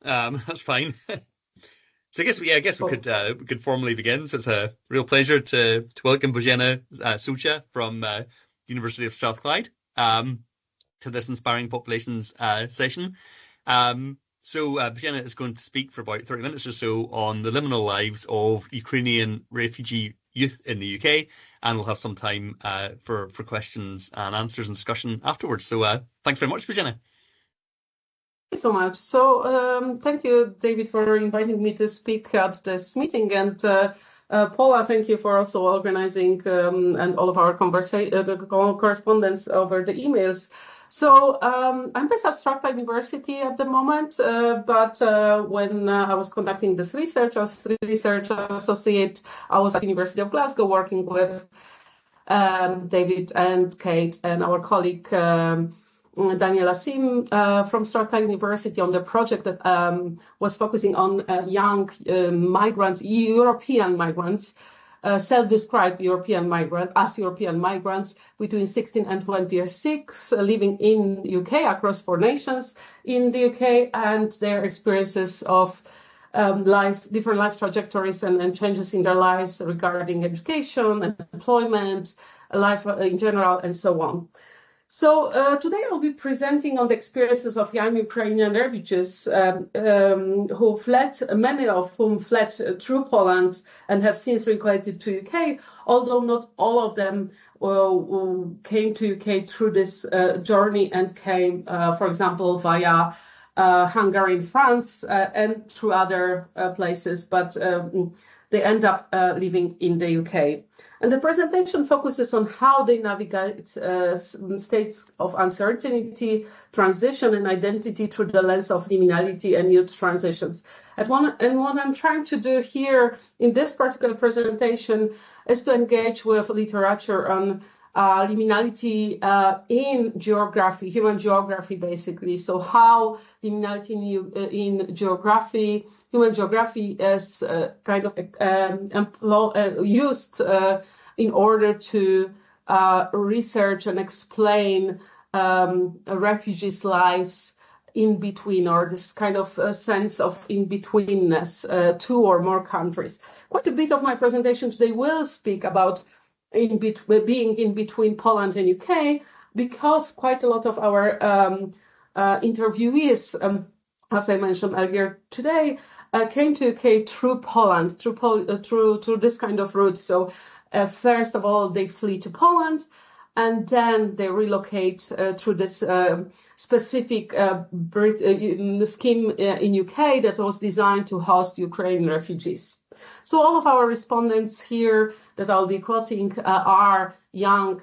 That's fine. So I guess we could formally begin. So it's a real pleasure to welcome Bozena Sojka from University of Strathclyde to this inspiring populations session. Bozena is going to speak for about 30 minutes or so on the liminal lives of Ukrainian refugee youth in the UK, and we'll have some time for questions and answers and discussion afterwards. So thanks very much, Bozena. Thank you so much. So thank you, David, for inviting me to speak at this meeting. And Paula, thank you for also organizing and all of our correspondence over the emails. So I'm based at Strathclyde University at the moment, but when I was conducting this research as research associate, I was at the University of Glasgow working with David and Kate and our colleague Daniela Sim from Strathclyde University on the project that was focusing on young migrants, European migrants, self-described European migrants between 16 and 26, living in UK across 4 nations in the UK, and their experiences of different life trajectories and changes in their lives regarding education, employment, life in general, and so on. So today I'll be presenting on the experiences of young Ukrainian refugees who fled, many of whom fled through Poland and have since relocated to UK, although not all of them came to UK through this journey and came, for example, via Hungary and France and through other places, but they end up living in the UK. And the presentation focuses on how they navigate states of uncertainty, transition, and identity through the lens of liminality and youth transitions. And what I'm trying to do here in this particular presentation is to engage with literature on liminality in geography, human geography, basically. So how liminality in geography, human geography is kind of used in order to research and explain refugees' lives in between, or this kind of sense of in-betweenness, 2 or more countries. Quite a bit of my presentation today will speak about being in between Poland and UK, because quite a lot of our interviewees, as I mentioned earlier today, came to UK through Poland, through this kind of route. So first of all, they flee to Poland, and then they relocate through this specific scheme in UK that was designed to host Ukrainian refugees. So all of our respondents here that I'll be quoting are young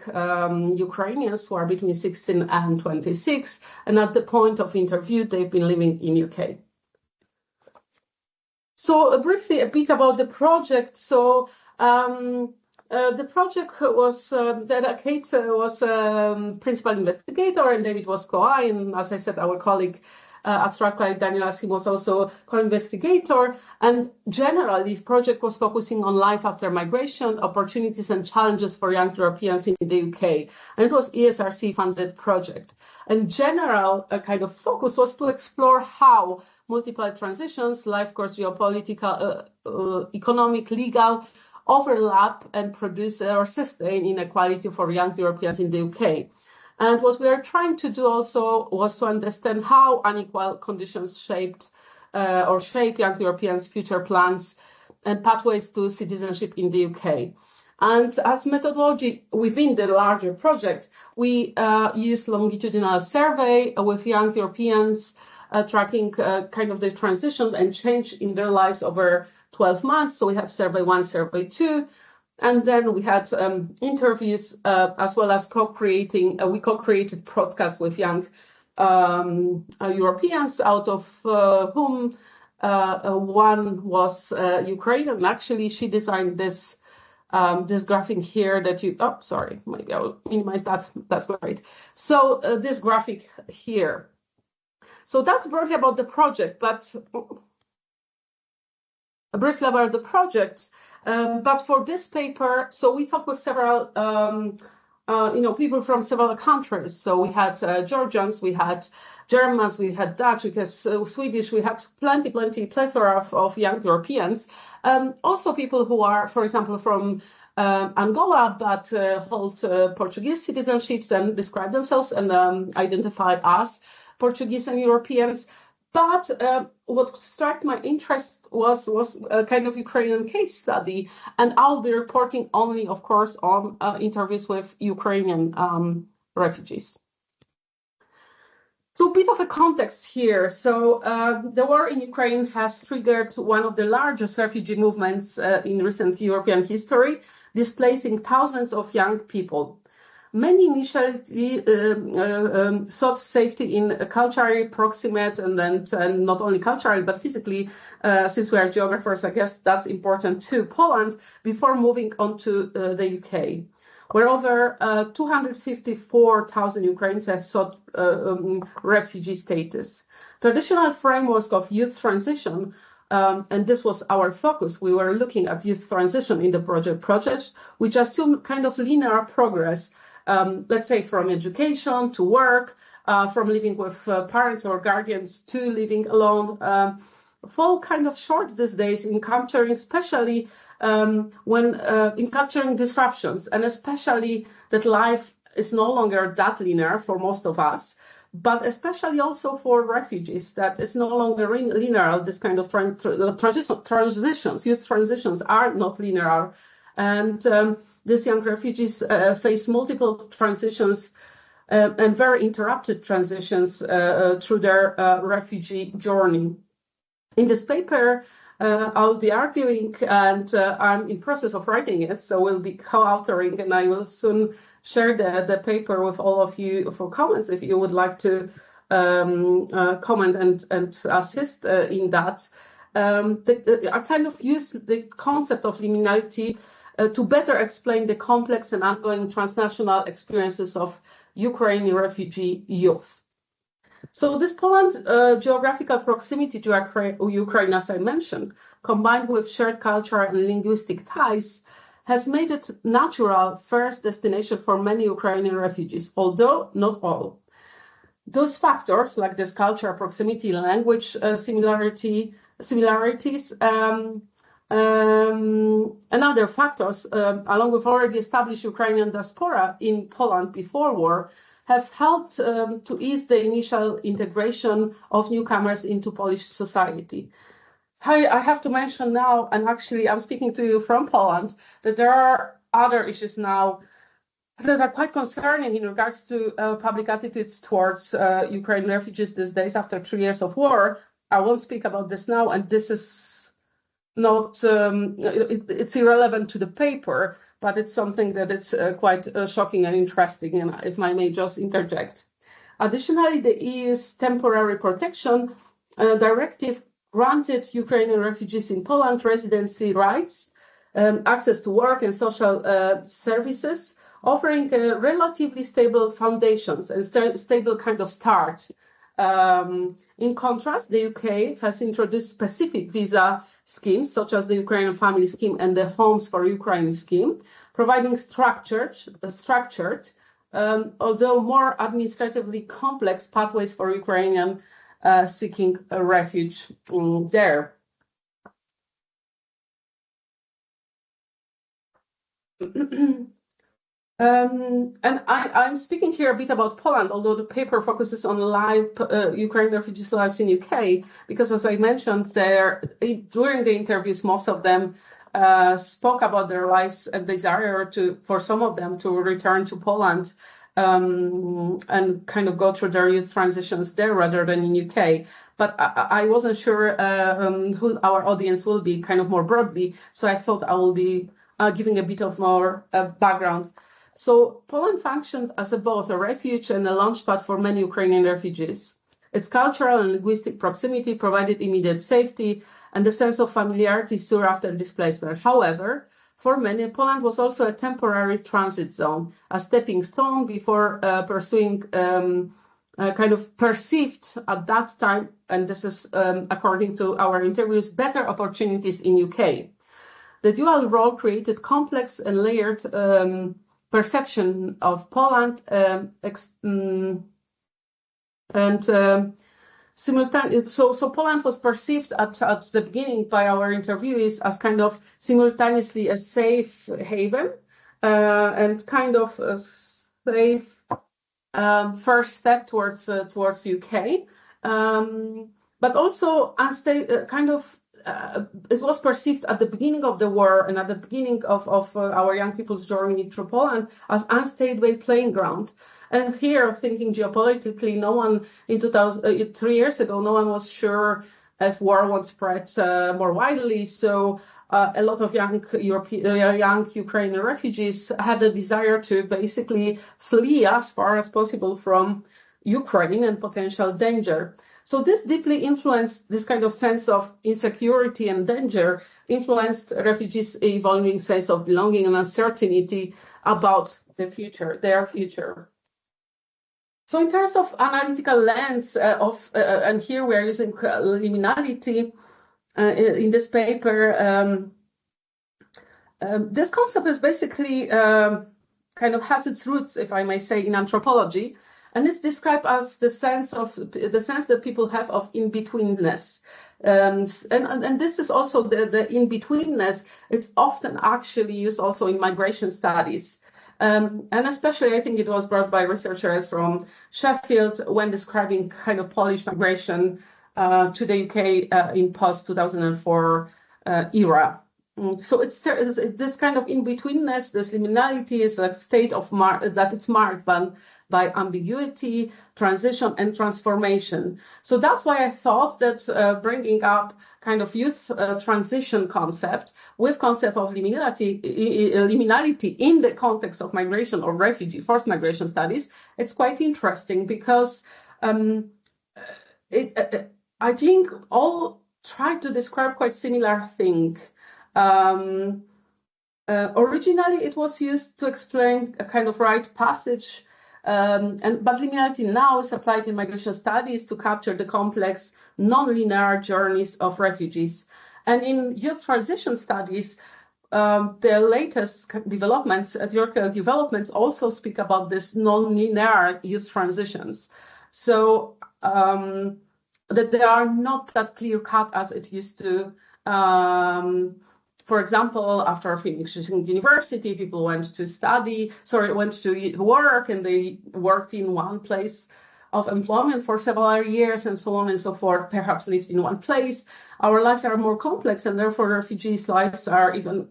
Ukrainians who are between 16 and 26, and at the point of interview, they've been living in UK. So briefly, a bit about the project. So the project was that Kate was principal investigator and David was co-I, and as I said, our colleague at Strathclyde, Daniela Sim, was also co-investigator. And generally, this project was focusing on life after migration, opportunities and challenges for young Europeans in the UK. And it was ESRC-funded project. And general kind of focus was to explore how multiple transitions, life course, geopolitical, economic, legal, overlap and produce or sustain inequality for young Europeans in the UK. And what we are trying to do also was to understand how unequal conditions shape young Europeans' future plans and pathways to citizenship in the UK. And as methodology within the larger project, we used longitudinal survey with young Europeans, tracking kind of the transition and change in their lives over 12 months. So we have survey 1, survey 2. And then we had interviews as well as we co-created podcasts with young Europeans, out of whom one was Ukrainian. Actually, she designed this graphic here that maybe I will minimize that. That's great. So this graphic here. So that's briefly about the project, but for this paper, so we talked with several people from several countries. So we had Georgians, we had Germans, we had Dutch, we had Swedish, we had plethora of young Europeans. Also people who are, for example, from Angola, but hold Portuguese citizenships and describe themselves and identify as Portuguese and Europeans. But what struck my interest was a kind of Ukrainian case study, and I'll be reporting only, of course, on interviews with Ukrainian refugees. So a bit of a context here. So the war in Ukraine has triggered one of the largest refugee movements in recent European history, displacing thousands of young people. Many initially sought safety in culturally proximate and not only culturally, but physically, since we are geographers, I guess that's important too, Poland, before moving on to the UK, where over 254,000 Ukrainians have sought refugee status. Traditional frameworks of youth transition, and this was our focus. We were looking at youth transition in the project, which assumed kind of linear progress, let's say from education to work, from living with parents or guardians to living alone, fall kind of short these days in capturing, especially when in capturing disruptions, and especially that life is no longer that linear for most of us, but especially also for refugees, that is no longer linear. This kind of transitions, youth transitions are not linear. And these young refugees face multiple transitions and very interrupted transitions through their refugee journey. In this paper, I'll be arguing, and I'm in process of writing it, so we'll be co-authoring, and I will soon share the paper with all of you for comments if you would like to comment and assist in that. I kind of use the concept of liminality to better explain the complex and ongoing transnational experiences of Ukrainian refugee youth. So this Poland geographical proximity to Ukraine, as I mentioned, combined with shared cultural and linguistic ties, has made it natural first destination for many Ukrainian refugees, although not all. Those factors, like this cultural proximity, language similarities, and other factors, along with already established Ukrainian diaspora in Poland before war, have helped to ease the initial integration of newcomers into Polish society. I have to mention now, and actually I'm speaking to you from Poland, that there are other issues now that are quite concerning in regards to public attitudes towards Ukrainian refugees these days after 3 years of war. I won't speak about this now, and this is not, it's irrelevant to the paper, but it's something that is quite shocking and interesting, and if I may just interject. Additionally, the EU's temporary protection directive granted Ukrainian refugees in Poland residency rights, access to work and social services, offering relatively stable foundations and stable kind of start. In contrast, the UK has introduced specific visa schemes, such as the Ukrainian Family Scheme and the Homes for Ukraine scheme, providing structured, although more administratively complex pathways for Ukrainian seeking a refuge there. And I'm speaking here a bit about Poland, although the paper focuses on Ukrainian refugees' lives in UK, because as I mentioned there, during the interviews, most of them spoke about their lives and desire for some of them to return to Poland and kind of go through their youth transitions there rather than in UK. But I wasn't sure who our audience will be kind of more broadly, so I thought I will be giving a bit of more background. So Poland functioned as both a refuge and a launchpad for many Ukrainian refugees. Its cultural and linguistic proximity provided immediate safety and a sense of familiarity soon after displacement. However, for many, Poland was also a temporary transit zone, a stepping stone before pursuing kind of perceived at that time, and this is according to our interviews, better opportunities in UK. The dual role created complex and layered perception of Poland simultaneously. So Poland was perceived at the beginning by our interviewees as kind of simultaneously a safe haven and kind of a safe first step towards UK, but also it was perceived at the beginning of the war and at the beginning of our young people's journey through Poland as unstable playing ground. And here, thinking geopolitically, no one 3 years ago, no one was sure if war would spread more widely. So a lot of young Ukrainian refugees had a desire to basically flee as far as possible from Ukraine and potential danger. So this deeply influenced this kind of sense of insecurity and danger, influenced refugees' evolving sense of belonging and uncertainty about their future. So in terms of analytical lens and here we're using liminality in this paper, this concept is basically kind of has its roots, if I may say, in anthropology, and it's described as the sense that people have of in-betweenness. And this is also the in-betweenness. It's often actually used also in migration studies. And especially, I think it was brought by researchers from Sheffield when describing kind of Polish migration to the UK in post-2004 era. So it's this kind of in-betweenness, this liminality is a state of that it's marked by ambiguity, transition, and transformation. So that's why I thought that bringing up kind of youth transition concept with concept of liminality in the context of migration or refugee, forced migration studies, it's quite interesting because I think all try to describe quite similar thing. Originally, it was used to explain a kind of rite passage, but liminality now is applied in migration studies to capture the complex, non-linear journeys of refugees. And in youth transition studies, the latest developments, theoretical developments, also speak about this non-linear youth transitions. So that they are not that clear-cut as it used to. For example, after finishing university, people went to work, and they worked in one place of employment for several years and so on and so forth, perhaps lived in one place. Our lives are more complex, and therefore refugees' lives are even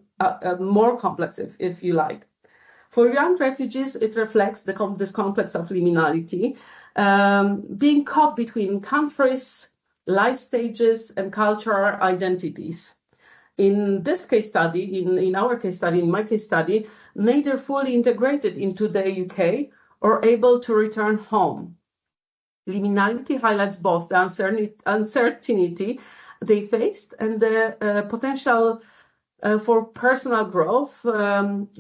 more complex, if you like. For young refugees, it reflects this complex of liminality, being caught between countries, life stages, and cultural identities. In this case study, in our case study, in my case study, neither fully integrated into the UK or able to return home. Liminality highlights both the uncertainty they faced and the potential for personal growth,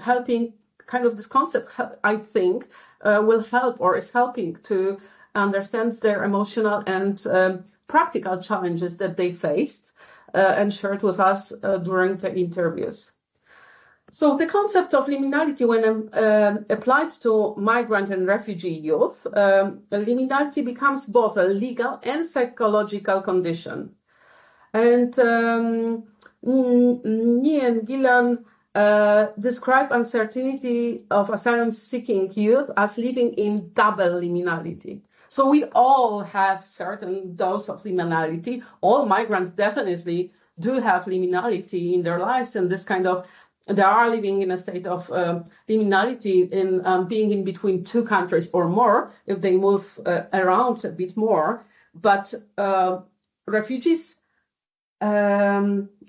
helping kind of this concept, I think, will help or is helping to understand their emotional and practical challenges that they faced and shared with us during the interviews. So the concept of liminality, when applied to migrant and refugee youth, liminality becomes both a legal and psychological condition. And Ni and Gillan describe uncertainty of asylum-seeking youth as living in double liminality. So we all have certain dose of liminality. All migrants definitely do have liminality in their lives, and this kind of they are living in a state of liminality in being in between two countries or more if they move around a bit more. But refugees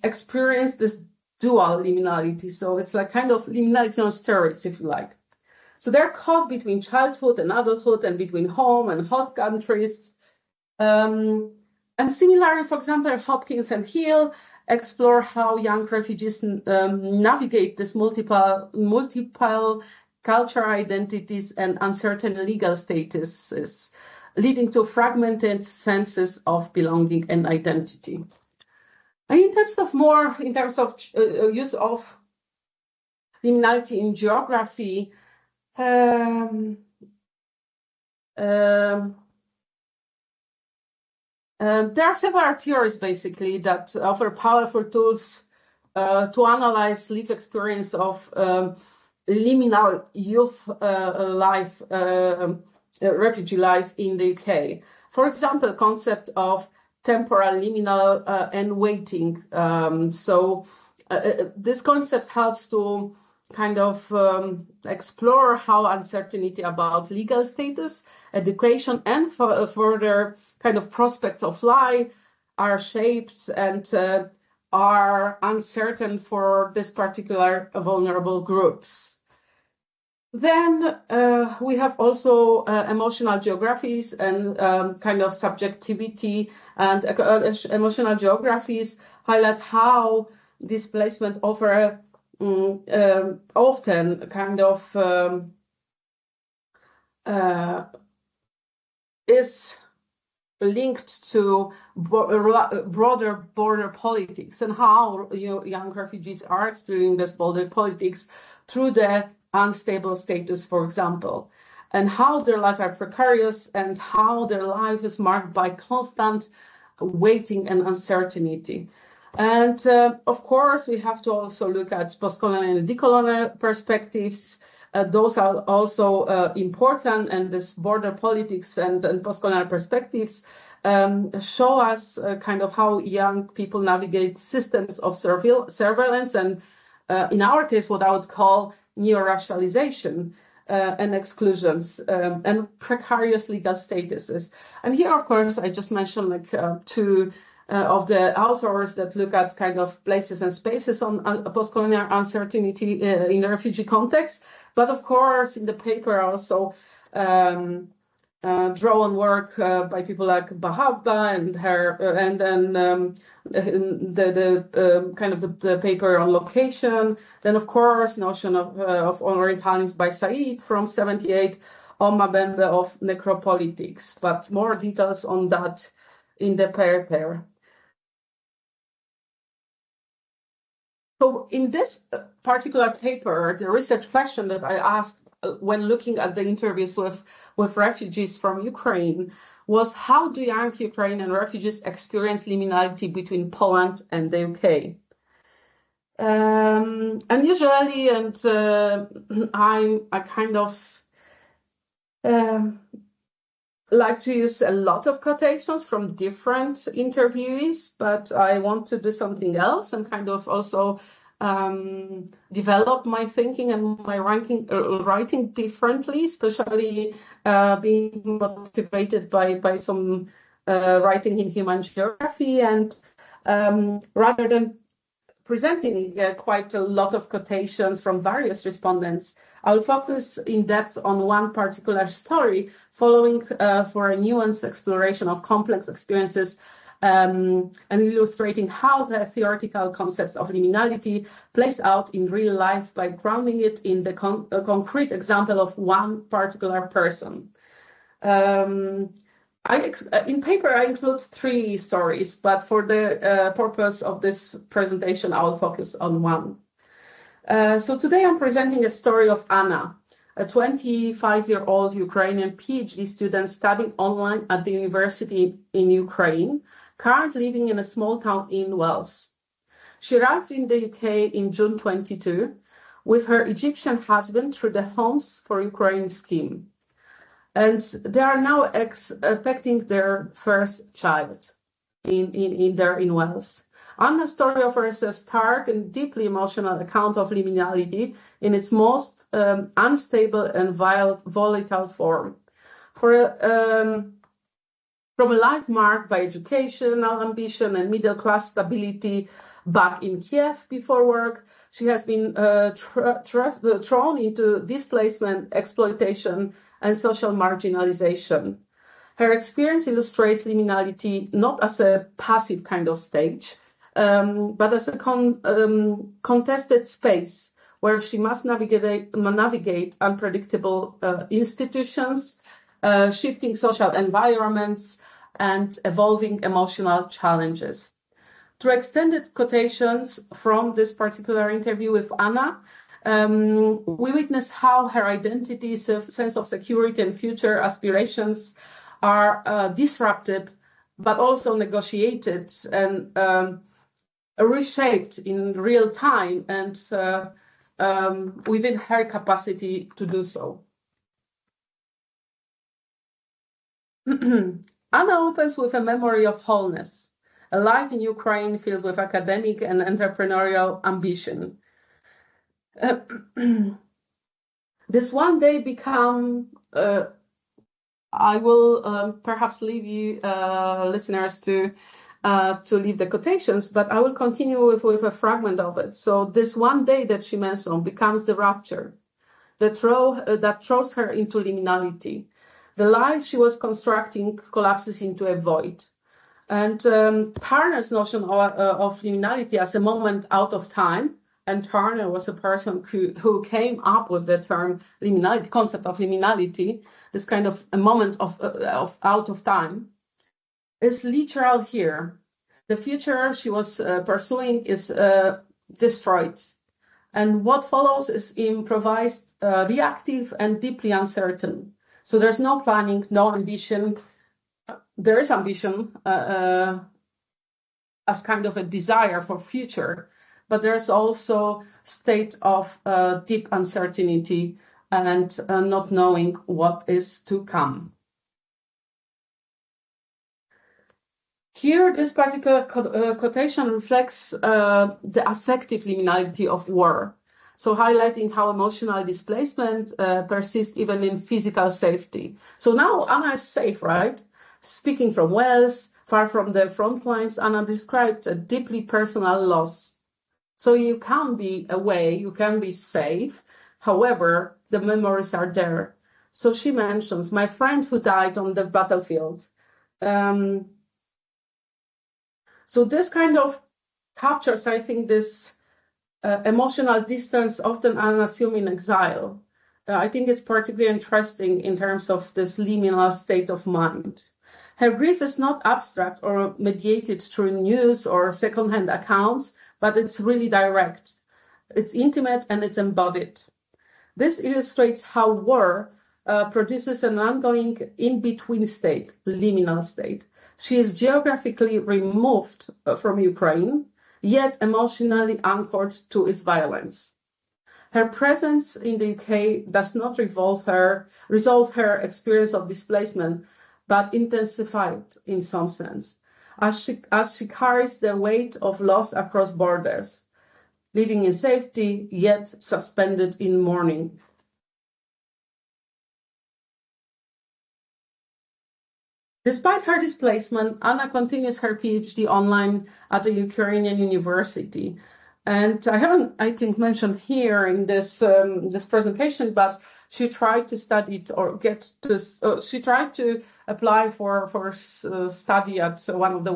experience this dual liminality. So it's like kind of liminality on steroids, if you like. So they're caught between childhood and adulthood and between home and host countries. And similarly, for example, Hopkins and Hill explore how young refugees navigate this multiple cultural identities and uncertain legal statuses, leading to fragmented senses of belonging and identity. And in terms of use of liminality in geography, Um, um, there are several theories basically that offer powerful tools to analyze life experience of liminal youth life, refugee life in the UK. For example, concept of temporal, liminal, and waiting. This concept helps to kind of explore how uncertainty about legal status, education, and further kind of prospects of life are shaped and are uncertain for this particular vulnerable groups. Then we have also emotional geographies and kind of subjectivity, and emotional geographies highlight how displacement offer often kind of is linked to broader border politics and how young refugees are experiencing this border politics through the unstable status, for example, and how their lives are precarious and how their life is marked by constant waiting and uncertainty. And of course, we have to also look at post-colonial and decolonial perspectives. Those are also important, and this border politics and post-colonial perspectives show us kind of how young people navigate systems of surveillance and, in our case, what I would call neo-racialization and exclusions and precarious legal statuses. And here, of course, I just mentioned like two of the authors that look at kind of places and spaces on post-colonial uncertainty in the refugee context. But of course, in the paper also draw on work by people like Bahabba and her, and then the kind of the paper on location. Then, of course, notion of orientalism by Said from '78, on Mabembe of necropolitics. But more details on that in the paper. So in this particular paper, the research question that I asked when looking at the interviews with refugees from Ukraine was, how do young Ukrainian refugees experience liminality between Poland and the UK? And usually, and I kind of like to use a lot of quotations from different interviewees, but I want to do something else and kind of also develop my thinking and my writing differently, especially being motivated by some writing in human geography, and rather than presenting quite a lot of quotations from various respondents, I'll focus in depth on one particular story, following for a nuanced exploration of complex experiences and illustrating how the theoretical concepts of liminality plays out in real life by grounding it in the concrete example of one particular person. In paper, I include 3 stories, but for the purpose of this presentation, I will focus on one. So today I'm presenting a story of Anna, a 25-year-old Ukrainian PhD student studying online at the university in Ukraine, currently living in a small town in Wales. She arrived in the UK in June 22 with her Egyptian husband through the Homes for Ukraine scheme. And they are now expecting their first child in Wales. Anna's story offers a stark and deeply emotional account of liminality in its most unstable and volatile form. From a life marked by educational ambition and middle-class stability back in Kiev before work, she has been thrown into displacement, exploitation, and social marginalization. Her experience illustrates liminality not as a passive kind of stage, but as a contested space where she must navigate unpredictable institutions, shifting social environments, and evolving emotional challenges. Through extended quotations from this particular interview with Anna, We witness how her identity, sense of security, and future aspirations are disrupted, but also negotiated and reshaped in real time and within her capacity to do so. Anna opens with a memory of wholeness, a life in Ukraine filled with academic and entrepreneurial ambition. This one day become, I will perhaps leave you listeners to leave the quotations, but I will continue with a fragment of it. So this one day that she mentioned becomes the rupture that throws her into liminality. The life she was constructing collapses into a void. And Turner's notion of liminality as a moment out of time, and Turner was a person who came up with the term liminality, concept of liminality, this kind of a moment of out of time, is literal here. The future she was pursuing is destroyed. And what follows is improvised, reactive, and deeply uncertain. So there's no planning, no ambition. There is ambition as kind of a desire for future, but there's also state of deep uncertainty and not knowing what is to come. Here, this particular quotation reflects the affective liminality of war. So highlighting how emotional displacement persists even in physical safety. So now Anna is safe, right? Speaking from Wales, far from the front lines, Anna described a deeply personal loss. So you can be away, you can be safe. However, the memories are there. So she mentions, my friend who died on the battlefield. So this kind of captures, I think, this emotional distance often unassumed in exile. I think it's particularly interesting in terms of this liminal state of mind. Her grief is not abstract or mediated through news or secondhand accounts, but it's really direct. It's intimate and it's embodied. This illustrates how war produces an ongoing in-between state, liminal state. She is geographically removed from Ukraine, yet emotionally anchored to its violence. Her presence in the UK does not resolve her experience of displacement, but intensify it in some sense, as she carries the weight of loss across borders, living in safety, yet suspended in mourning. Despite her displacement, Anna continues her PhD online at the Ukrainian university. And I haven't, I think, mentioned here in this this presentation, but she tried to study it or she tried to apply for study at one of the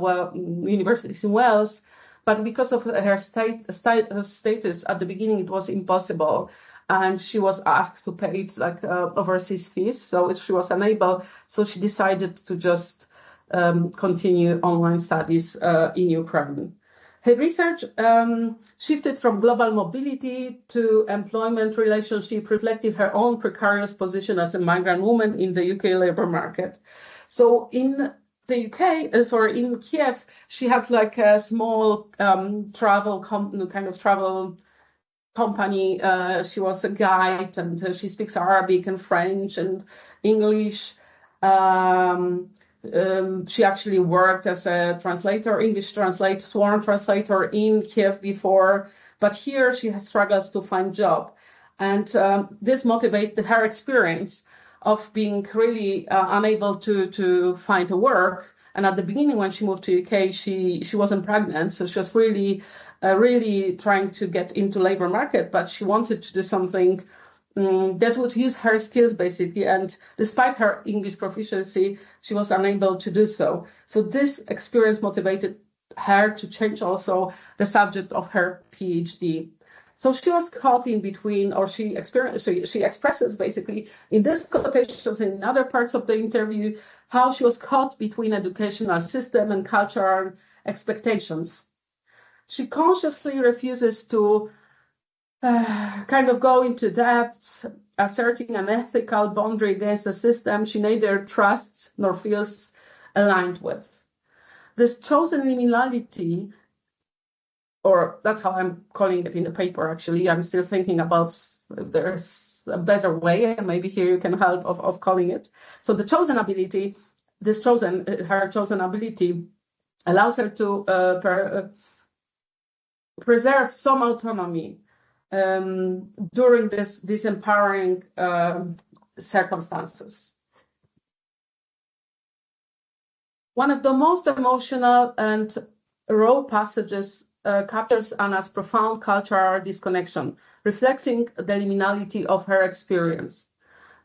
universities in Wales, but because of her status at the beginning, it was impossible. And she was asked to pay like overseas fees, so she was unable. So she decided to just continue online studies in Ukraine. Her research shifted from global mobility to employment relationship, reflecting her own precarious position as a migrant woman in the UK labor market. So in the UK, in Kiev, she had like a small travel company. She was a guide, and she speaks Arabic and French and English. She actually worked as a translator, English translator, sworn translator in Kiev before, but here she struggles to find job. And this motivated her experience of being really unable to find a work. And at the beginning, when she moved to UK, she wasn't pregnant, so she was really trying to get into labor market, but she wanted to do something that would use her skills basically. And despite her English proficiency, she was unable to do so. So this experience motivated her to change also the subject of her PhD. So she was caught in between, or she expresses basically in this quotations and in other parts of the interview, how she was caught between educational system and cultural expectations. She consciously refuses to kind of go into depth, asserting an ethical boundary against a system she neither trusts nor feels aligned with. This chosen liminality, or that's how I'm calling it in the paper, actually. I'm still thinking about if there's a better way, and maybe here you can help of calling it. So the chosen ability, her chosen ability allows her to preserve some autonomy during these empowering circumstances. One of the most emotional and raw passages captures Anna's profound cultural disconnection, reflecting the liminality of her experience.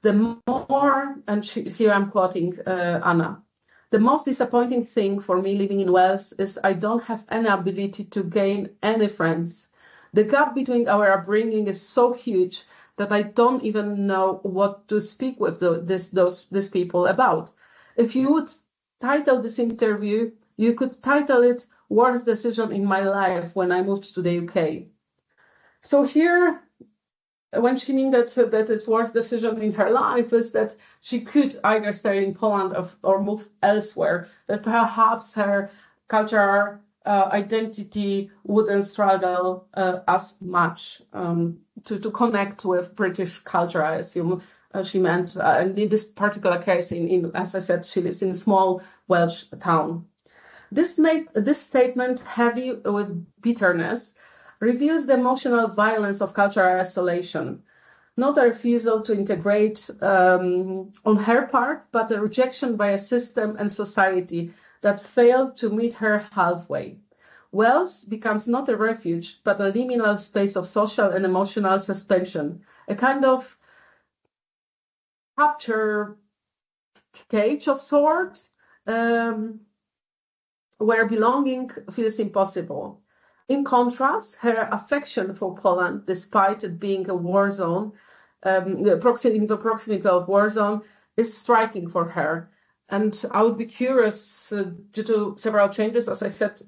The more, and here I'm quoting Anna, the most disappointing thing for me living in Wales is I don't have any ability to gain any friends. The gap between our upbringing is so huge that I don't even know what to speak with these people about. If you would title this interview, you could title it Worst Decision in My Life When I Moved to the UK. So here, when she means that it's worst decision in her life is that she could either stay in Poland or move elsewhere, that perhaps her cultural identity wouldn't struggle as much to connect with British culture, I assume she meant. And in this particular case, as I said, she lives in a small Welsh town. This statement, heavy with bitterness, reveals the emotional violence of cultural isolation, not a refusal to integrate on her part, but a rejection by a system and society that failed to meet her halfway. Wales becomes not a refuge, but a liminal space of social and emotional suspension, a kind of capture cage of sorts, where belonging feels impossible. In contrast, her affection for Poland, despite it being a war zone, the proximity of war zone, is striking for her. And I would be curious, due to several changes, as I said,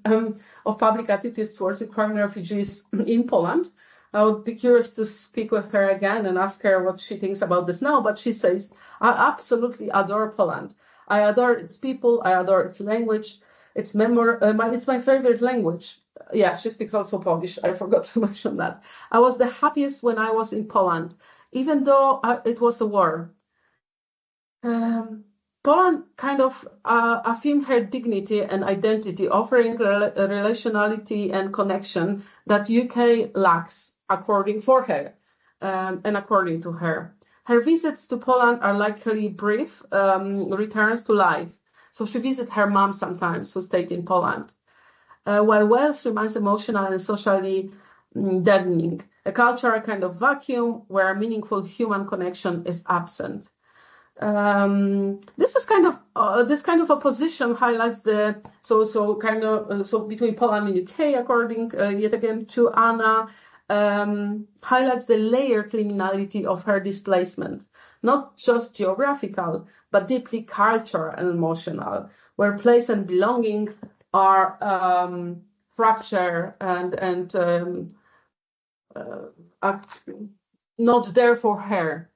of public attitudes towards Ukrainian refugees in Poland. I would be curious to speak with her again and ask her what she thinks about this now. But she says, I absolutely adore Poland. I adore its people. I adore its language. It's my favorite language. Yeah, she speaks also Polish. I forgot to mention that. I was the happiest when I was in Poland, even though it was a war. Poland kind of affirmed her dignity and identity, offering relationality and connection that UK lacks, according to her. Her visits to Poland are likely brief returns to life. So she visits her mom sometimes, who stayed in Poland. While Wales remains emotional and socially deadening, a cultural kind of vacuum where a meaningful human connection is absent. This kind of opposition highlights between Poland and UK, according yet again to Anna, highlights the layered liminality of her displacement, not just geographical, but deeply cultural and emotional, where place and belonging are fractured and are not there for her.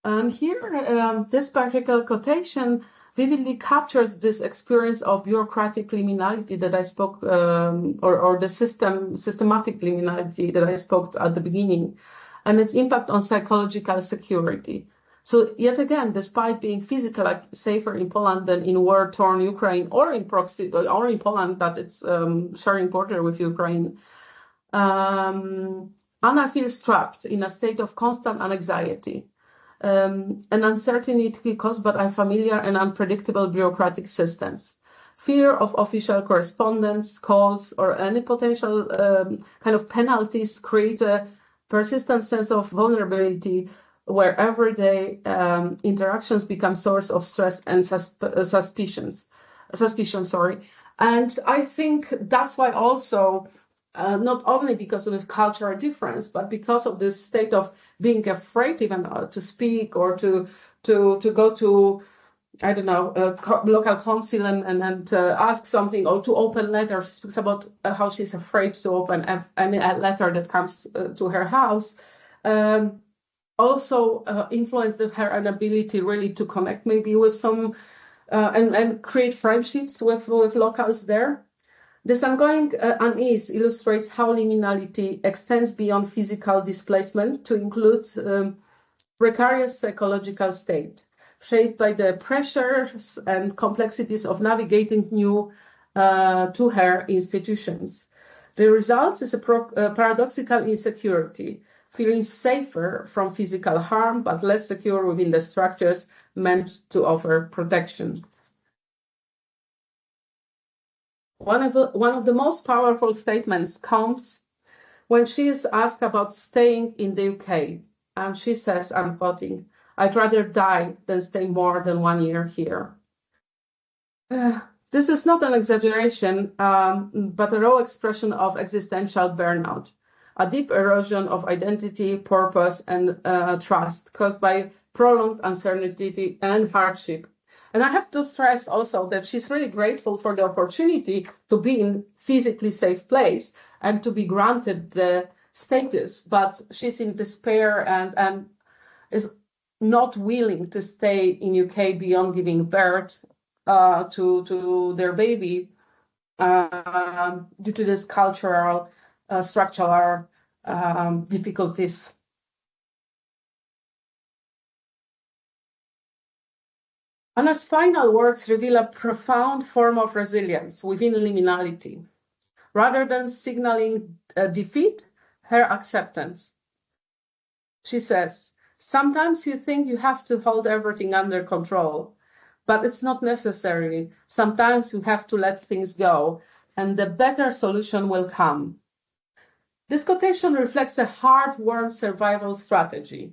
And here, this particular quotation vividly captures this experience of bureaucratic liminality that I spoke, or the systematic liminality that I spoke at the beginning, and its impact on psychological security. So yet again, despite being physically safer in Poland than in war-torn Ukraine or in Poland that it's sharing border with Ukraine, Anna feels trapped in a state of constant anxiety. An uncertainty caused by unfamiliar and unpredictable bureaucratic systems. Fear of official correspondence, calls, or any potential kind of penalties creates a persistent sense of vulnerability where everyday interactions become source of stress and suspicion. And I think that's why also not only because of this cultural difference, but because of this state of being afraid even to speak or to go to I don't know, local council and ask something, or to open letters. She speaks about how she's afraid to open any letter that comes to her house. Also influenced her inability really to connect maybe with some and create friendships with locals there. This ongoing unease illustrates how liminality extends beyond physical displacement to include precarious psychological state, shaped by the pressures and complexities of navigating new to her institutions. The result is a paradoxical insecurity, feeling safer from physical harm, but less secure within the structures meant to offer protection. One of the most powerful statements comes when she is asked about staying in the UK. And she says, I'm quoting, "I'd rather die than stay more than 1 year here." This is not an exaggeration, but a raw expression of existential burnout, a deep erosion of identity, purpose, and trust caused by prolonged uncertainty and hardship. And I have to stress also that she's really grateful for the opportunity to be in physically safe place and to be granted the status, but she's in despair and is not willing to stay in UK beyond giving birth to their baby due to this cultural, structural difficulties. Anna's final words reveal a profound form of resilience within liminality. Rather than signaling defeat, her acceptance. She says, "Sometimes you think you have to hold everything under control, but it's not necessary. Sometimes you have to let things go, and the better solution will come." This quotation reflects a hard-won survival strategy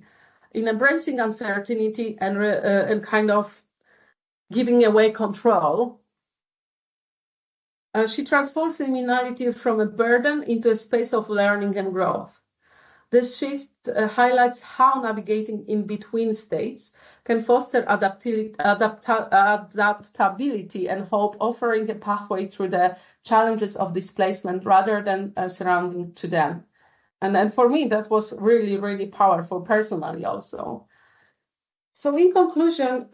in embracing uncertainty and kind of giving away control. She transforms liminality from a burden into a space of learning and growth. This shift highlights how navigating in between states can foster adaptability and hope, offering a pathway through the challenges of displacement rather than surrounding to them. And then for me, that was really, really powerful personally also. So in conclusion,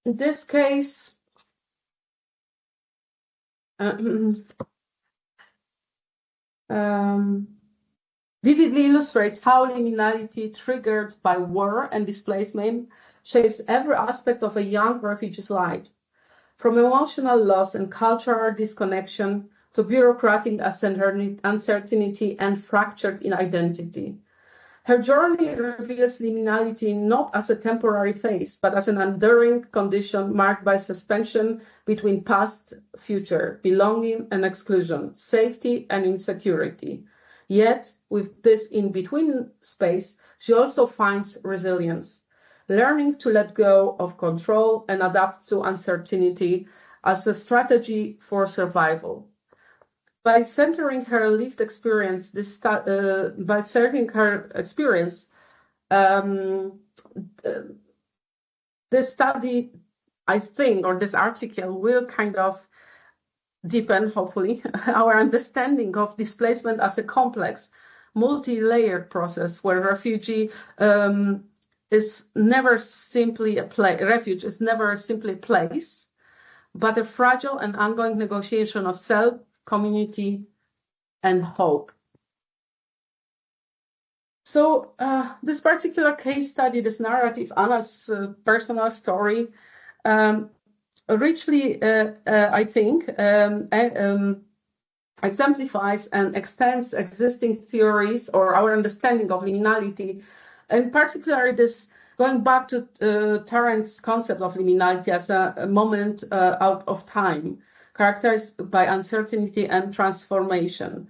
this case vividly illustrates how liminality triggered by war and displacement shapes every aspect of a young refugee's life, from emotional loss and cultural disconnection to bureaucratic uncertainty and fractured in identity. Her journey reveals liminality not as a temporary phase, but as an enduring condition marked by suspension between past, future, belonging and exclusion, safety and insecurity. Yet, with this in-between space, she also finds resilience, learning to let go of control and adapt to uncertainty as a strategy for survival. By centering her lived experience, this study, I think, or this article will kind of deepen, hopefully, our understanding of displacement as a complex, multi-layered process where refugee is never simply refuge is never simply a place, but a fragile and ongoing negotiation of self, community, and hope. So this particular case study, this narrative, Anna's personal story, richly, I think, exemplifies and extends existing theories or our understanding of liminality, and particularly this going back to Tarrant's concept of liminality as a moment out of time, characterized by uncertainty and transformation.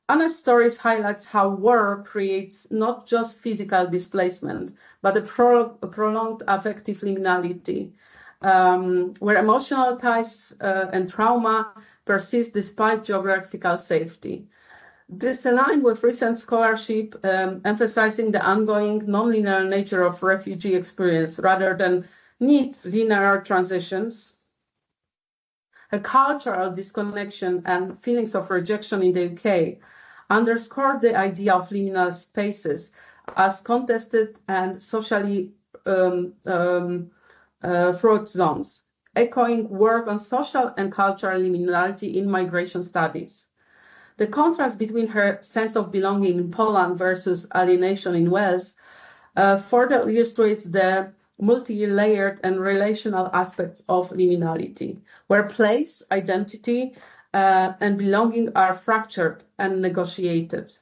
Anna's stories highlights how war creates not just physical displacement, but a prolonged affective liminality, where emotional ties and trauma persist despite geographical safety. This aligns with recent scholarship emphasizing the ongoing nonlinear nature of refugee experience rather than need linear transitions. A cultural disconnection and feelings of rejection in the UK underscore the idea of liminal spaces as contested and socially fraught zones, echoing work on social and cultural liminality in migration studies. The contrast between her sense of belonging in Poland versus alienation in Wales further illustrates the multi-layered and relational aspects of liminality, where place, identity, and belonging are fractured and negotiated.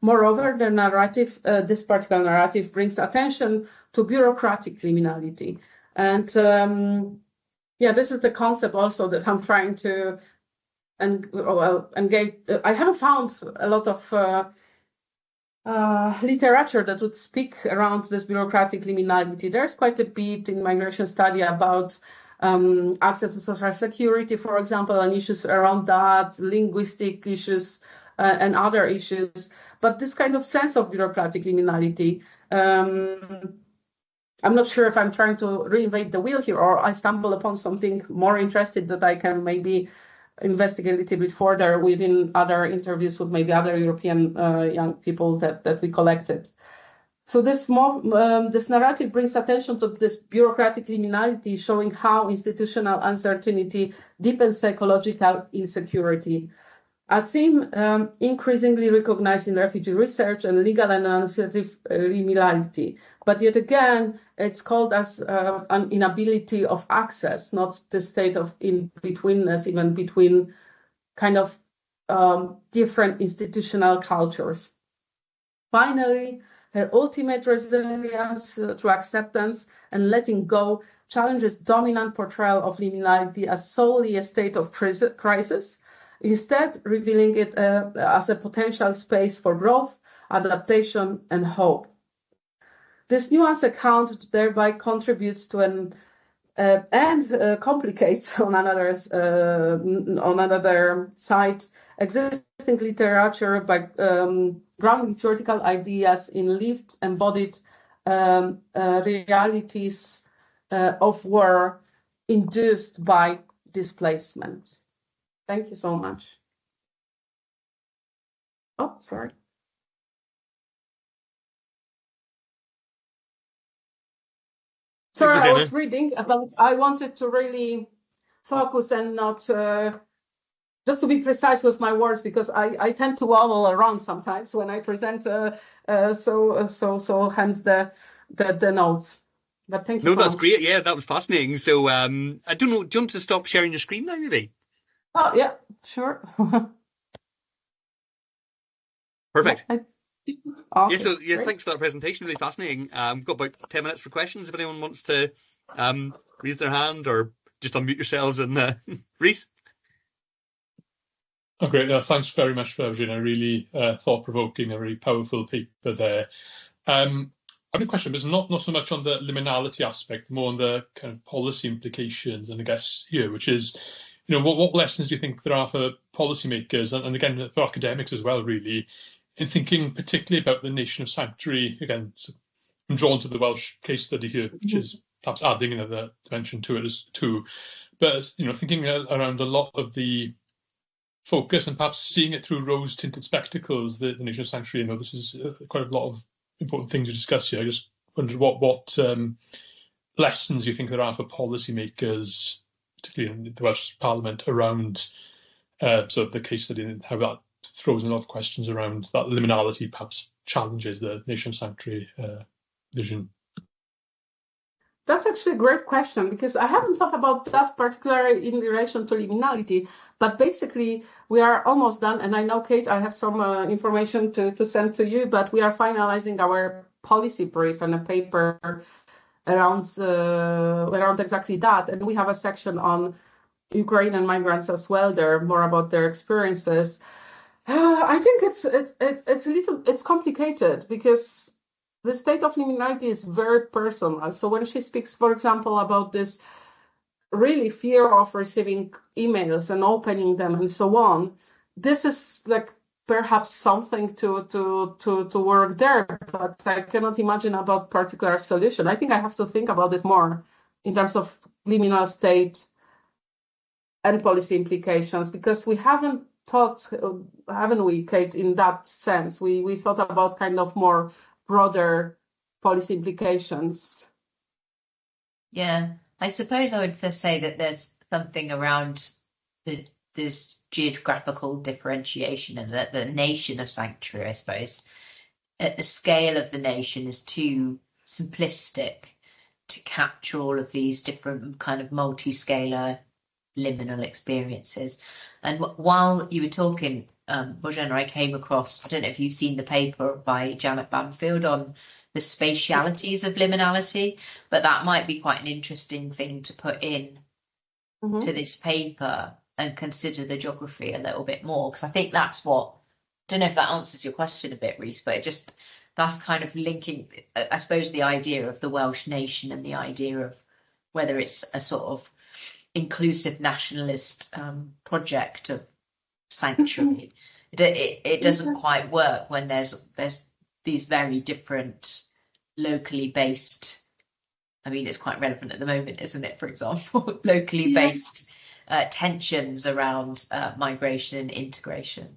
Moreover, the narrative, this particular narrative brings attention to bureaucratic liminality. And this is the concept also that I'm trying to engage. I haven't found a lot of literature that would speak around this bureaucratic liminality. There's quite a bit in migration study about access to social security, for example, and issues around that, linguistic issues and other issues. But this kind of sense of bureaucratic liminality, I'm not sure if I'm trying to reinvent the wheel here or I stumble upon something more interesting that I can maybe investigate a little bit further within other interviews with maybe other European young people that we collected. So this narrative brings attention to this bureaucratic liminality, showing how institutional uncertainty deepens psychological insecurity. A theme increasingly recognized in refugee research and legal and administrative liminality. But yet again, it's called as an inability of access, not the state of in-betweenness, even between kind of different institutional cultures. Finally, her ultimate resilience through acceptance and letting go challenges dominant portrayal of liminality as solely a state of crisis, instead revealing it as a potential space for growth, adaptation, and hope. This nuanced account thereby contributes to and complicates on another side existing literature by grounding theoretical ideas in lived, embodied realities of war induced by displacement. Thank you so much. Oh, sorry. Sorry, I was reading about, I wanted to really focus and not, just to be precise with my words, because I tend to wobble around sometimes when I present, so hence the notes. But thank you so much. No, that's great. Yeah, that was fascinating. So I don't know, do you want to stop sharing your screen now, maybe? Oh, yeah, sure. Perfect. Okay, yes, thanks for that presentation. Really fascinating. We've got about 10 minutes for questions if anyone wants to raise their hand or just unmute yourselves and Reese. Oh, great. Thanks very much, Bozena. Really thought-provoking, a really powerful paper there. I have a question, but it's not so much on the liminality aspect, more on the kind of policy implications, and I guess here, which is, what lessons do you think there are for policymakers, and again, for academics as well, really, in thinking particularly about the nation of sanctuary? Again, I'm drawn to the Welsh case study here, which is perhaps adding another dimension to it as too. But, thinking around a lot of the focus and perhaps seeing it through rose-tinted spectacles, the nation of sanctuary, this is quite a lot of important things to discuss here. I just wondered what lessons you think there are for policymakers, particularly in the Welsh Parliament, around sort of the case study and how that throws a lot of questions around that liminality, perhaps challenges the nation of sanctuary vision. That's actually a great question, because I haven't thought about that particularly in relation to liminality, but basically we are almost done. And I know, Kate, I have some information to send to you, but we are finalizing our policy brief and a paper around exactly that. And we have a section on Ukrainian migrants as well. There more about their experiences. I think it's complicated, because the state of liminality is very personal. So when she speaks, for example, about this really fear of receiving emails and opening them and so on, this is like perhaps something to work there, but I cannot imagine about particular solution. I think I have to think about it more. in terms of liminal state and policy implications, because we haven't thought, haven't we, Kate, in that sense? We thought about kind of more broader policy implications. Yeah, I suppose I would say that there's something around this geographical differentiation, and that the nation of sanctuary, I suppose, at the scale of the nation is too simplistic to capture all of these different kind of multi-scalar liminal experiences. And while you were talking, Bozena, I came across, I don't know if you've seen the paper by Janet Banfield on the spatialities of liminality, but that might be quite an interesting thing to put in to this paper and consider the geography a little bit more, because I think that's what, I don't know if that answers your question a bit, Reese, but that's kind of linking, I suppose, the idea of the Welsh nation and the idea of whether it's a sort of inclusive nationalist project of sanctuary. It doesn't quite work when there's these very different locally based, I mean, it's quite relevant at the moment, isn't it? For example, locally based tensions around migration and integration.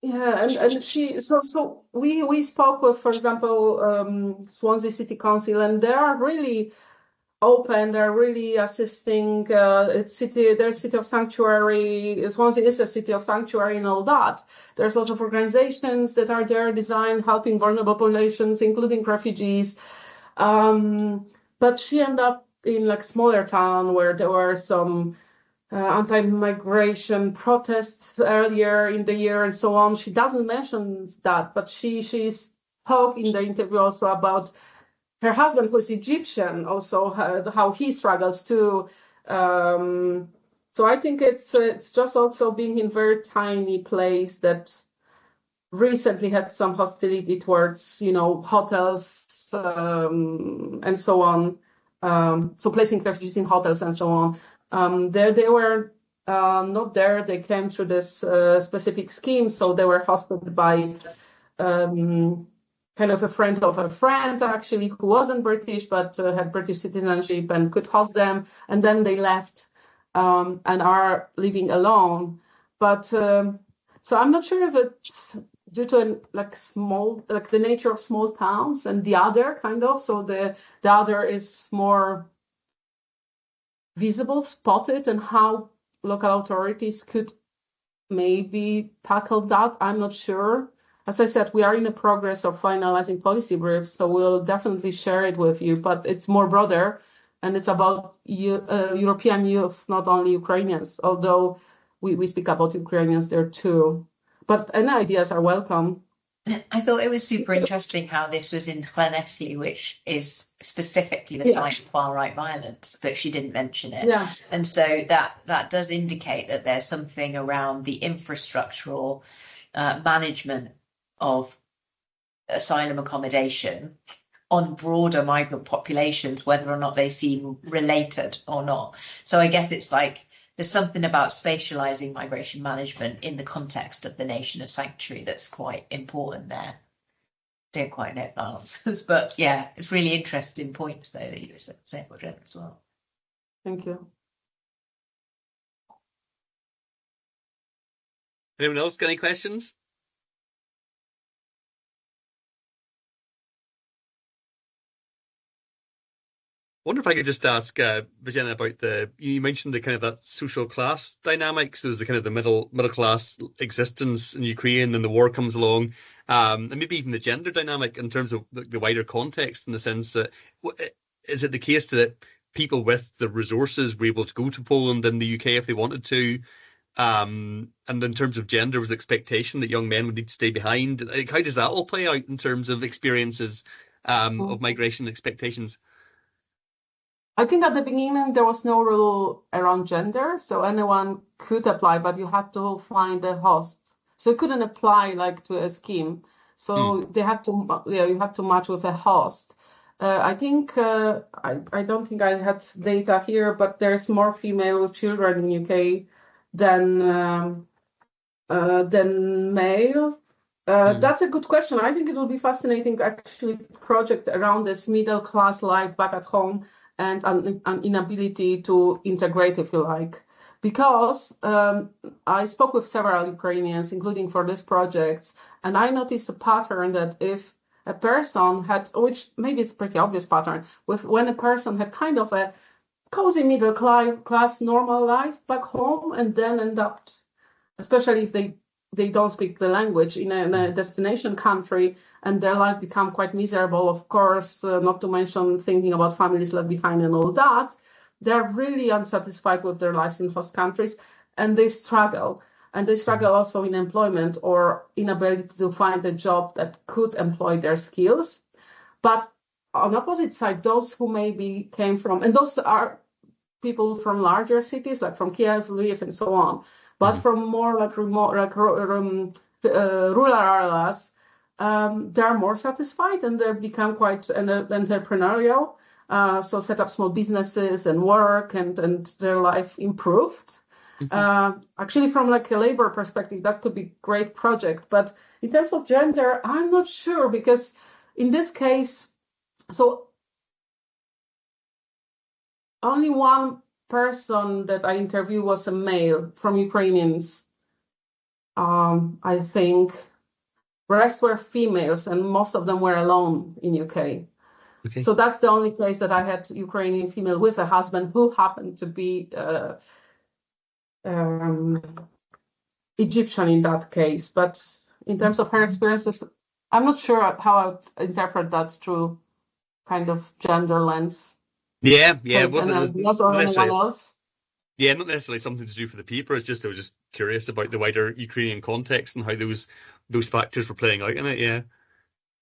Yeah, and so we spoke with, for example, Swansea City Council, and they are really open. They're really assisting. Their city of sanctuary. Swansea is a city of sanctuary and all that. There's lots of organizations that are there, designed helping vulnerable populations, including refugees. But she ended up in like smaller town where there were some anti-migration protests earlier in the year and so on. She doesn't mention that, but she spoke in the interview also about her husband, who is Egyptian, also how he struggles too. So I think it's just also being in very tiny place that recently had some hostility towards, hotels and so on. So placing refugees in hotels and so on. They were not there. They came through this specific scheme, so they were hosted by kind of a friend of a friend, actually, who wasn't British but had British citizenship and could host them. And then they left and are living alone. But so I'm not sure if it's due to the nature of small towns and the other kind of. So the other is more visible, spotted, and how local authorities could maybe tackle that. I'm not sure. As I said, we are in the progress of finalizing policy briefs, so we'll definitely share it with you, but it's more broader, and it's about European youth, not only Ukrainians, although we speak about Ukrainians there too. But any ideas are welcome. I thought it was super interesting how this was in Llanelli, which is specifically the site of far-right violence, but she didn't mention it. Yeah. And so that does indicate that there's something around the infrastructural management of asylum accommodation on broader migrant populations, whether or not they seem related or not. So I guess it's like there's something about spatializing migration management in the context of the nation of sanctuary that's quite important there. Don't quite know if that answers, but yeah, it's really interesting points though that you were saying about Jenna as well. Thank you. Anyone else got any questions? I wonder if I could just ask Bozena about you mentioned the kind of that social class dynamics. There's the kind of the middle class existence in Ukraine, and the war comes along, and maybe even the gender dynamic in terms of the wider context, in the sense that is it the case that people with the resources were able to go to Poland and the UK if they wanted to? And in terms of gender, was the expectation that young men would need to stay behind? Like, how does that all play out in terms of experiences of migration expectations? I think at the beginning there was no rule around gender, so anyone could apply, but you had to find a host. So you couldn't apply like to a scheme. So they had to, you have to match with a host. I think I don't think I had data here, but there's more female with children in UK than male. That's a good question. I think it will be fascinating, actually, project around this middle class life back at home. and an inability to integrate, if you like. Because I spoke with several Ukrainians, including for this project, and I noticed a pattern that if a person had, which maybe it's a pretty obvious pattern, when a person had kind of a cozy middle class normal life back home and then end up, especially if they don't speak the language in a destination country, and their life become quite miserable, of course, not to mention thinking about families left behind and all that, they're really unsatisfied with their lives in host countries, and they struggle. And they struggle also in employment or inability to find a job that could employ their skills. But on the opposite side, those who maybe came from, and those are people from larger cities, like from Kiev, Lviv, and so on, but from more like remote, like rural areas, they're more satisfied and they become quite entrepreneurial. So set up small businesses and work, and their life improved. Actually, from like a labor perspective, that could be a great project. But in terms of gender, I'm not sure, because in this case, so only one person that I interviewed was a male from Ukrainians, I think. Rest were females, and most of them were alone in UK. Okay. So that's the only place that I had Ukrainian female with a husband who happened to be Egyptian in that case. But in terms of her experiences, I'm not sure how I would interpret that through kind of gender lens. Yeah. It wasn't anyone else. Yeah, not necessarily something to do for the paper. It's just I was just curious about the wider Ukrainian context and how those factors were playing out in it. Yeah.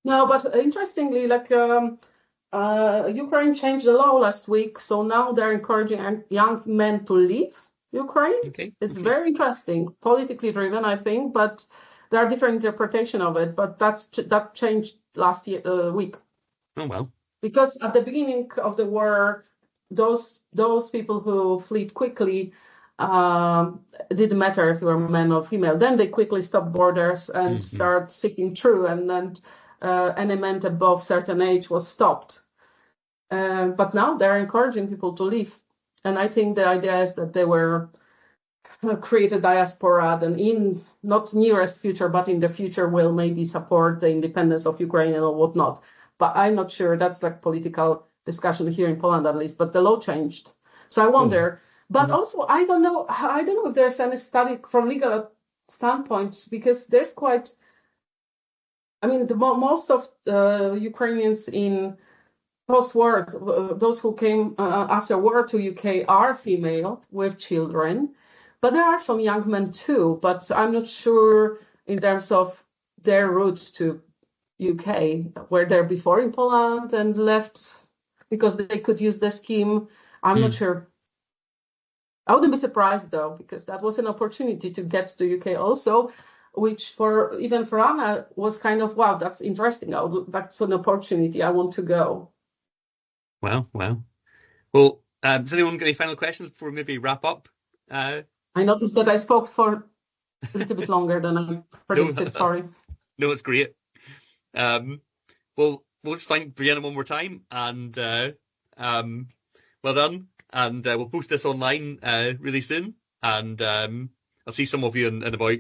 No, but interestingly, like Ukraine changed the law last week, so now they're encouraging young men to leave Ukraine. Okay. It's very interesting, politically driven, I think, but there are different interpretations of it. But that changed last week. Oh well. Because at the beginning of the war, those people who fled quickly, didn't matter if you were man or female. Then they quickly stopped borders and start sifting through, and then any man above certain age was stopped. But now they're encouraging people to leave. And I think the idea is that they were create a diaspora, and in not nearest future, but in the future will maybe support the independence of Ukraine or whatnot. But I'm not sure. That's like political discussion here in Poland, at least. But the law changed, so I wonder. But also, I don't know if there's any study from legal standpoint, because there's quite. I mean, most of Ukrainians in post-war, those who came after war to UK, are female with children, but there are some young men too. But I'm not sure in terms of their roots to UK, were there before in Poland and left because they could use the scheme. I'm not sure. I wouldn't be surprised though, because that was an opportunity to get to UK also, which even for Anna was kind of, wow, that's interesting. That's an opportunity. I want to go. Wow. Well, does anyone got any final questions before we maybe wrap up? I noticed that I spoke for a little bit longer than I predicted. Sorry. No, it's great. Well, let's thank Bozena one more time, and well done. And we'll post this online really soon, and I'll see some of you in about